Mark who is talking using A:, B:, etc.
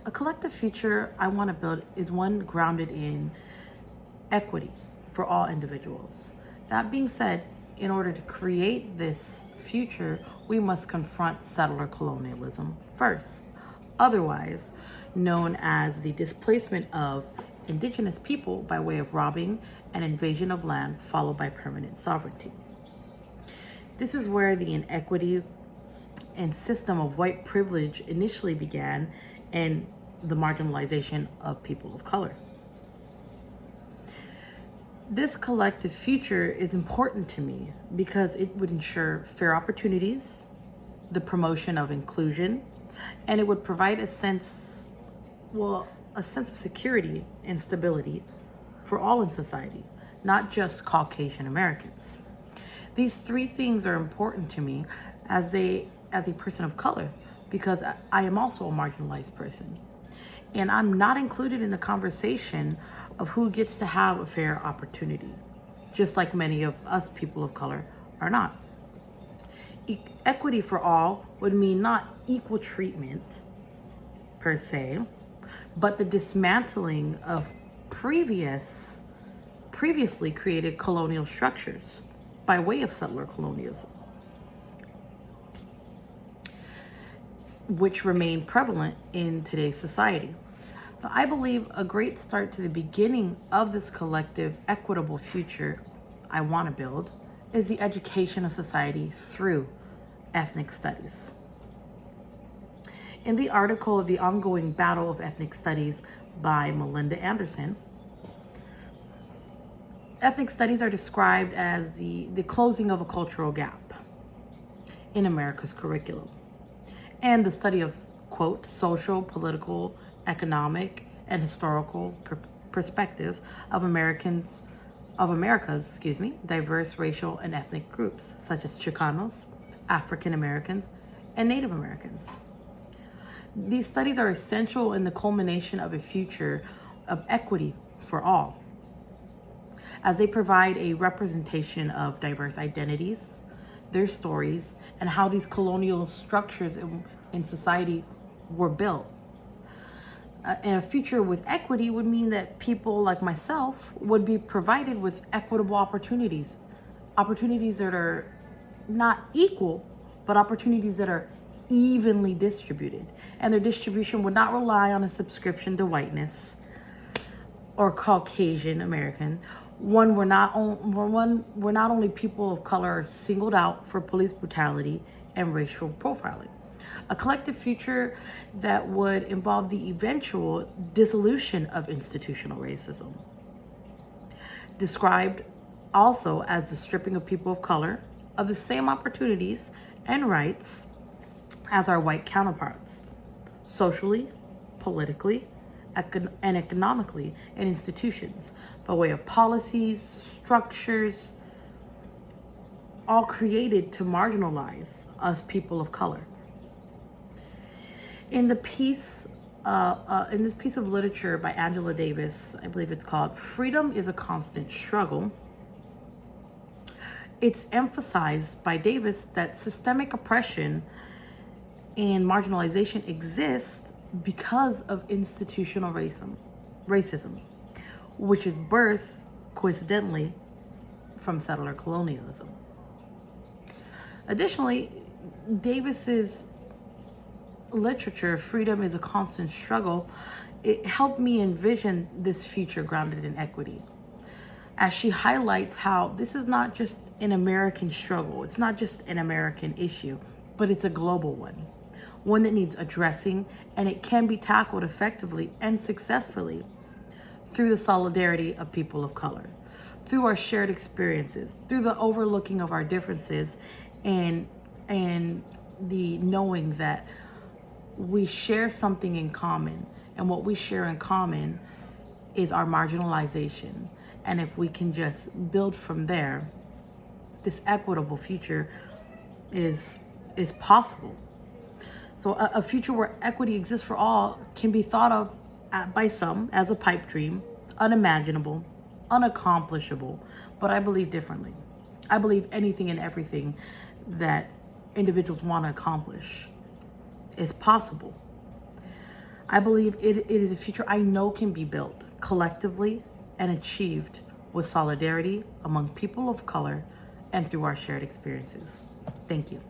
A: A collective future I want to build is one grounded in equity for all individuals. That being said, in order to create this future, we must confront settler colonialism first, otherwise known as the displacement of indigenous people by way of robbing and invasion of land, followed by permanent sovereignty. This is where the inequity and system of white privilege initially began, and the marginalization of people of color. This collective future is important to me because it would ensure fair opportunities, the promotion of inclusion, and it would provide a sense of security and stability for all in society, not just Caucasian Americans. These three things are important to me as a person of color, because I am also a marginalized person. And I'm not included in the conversation of who gets to have a fair opportunity, just like many of us people of color are not. Equity for all would mean not equal treatment per se, but the dismantling of previously created colonial structures by way of settler colonialism, which remain prevalent in today's society. So I believe a great start to the beginning of this collective equitable future I want to build is the education of society through ethnic studies. In the article of The Ongoing Battle of Ethnic Studies by Melinda Anderson, ethnic studies are described as the closing of a cultural gap in America's curriculum, and the study of, quote, social, political, economic, and historical perspectives of America's diverse racial and ethnic groups, such as Chicanos, African Americans, and Native Americans. These studies are essential in the culmination of a future of equity for all, as they provide a representation of diverse identities, their stories, and how these colonial structures in society were built. And a future with equity would mean that people like myself would be provided with equitable opportunities that are not equal, but opportunities that are evenly distributed. And their distribution would not rely on a subscription to whiteness or Caucasian American. Where not only people of color are singled out for police brutality and racial profiling. A collective future that would involve the eventual dissolution of institutional racism, described also as the stripping of people of color of the same opportunities and rights as our white counterparts, socially, politically, and economically in institutions, by way of policies, structures, all created to marginalize us people of color. In this piece of literature by Angela Davis, I believe it's called "Freedom is a Constant Struggle," it's emphasized by Davis that systemic oppression and marginalization exist because of institutional racism, which is birthed, coincidentally, from settler colonialism. Additionally, Davis's literature, "Freedom is a Constant Struggle," it helped me envision this future grounded in equity, as she highlights how this is not just an American struggle, it's not just an American issue, but it's a global one that needs addressing, and it can be tackled effectively and successfully through the solidarity of people of color, through our shared experiences, through the overlooking of our differences, and the knowing that we share something in common, and what we share in common is our marginalization. And if we can just build from there, this equitable future is possible. So a future where equity exists for all can be thought of by some as a pipe dream, unimaginable, unaccomplishable, but I believe differently. I believe anything and everything that individuals want to accomplish is possible. I believe it is a future I know can be built collectively and achieved with solidarity among people of color and through our shared experiences. Thank you.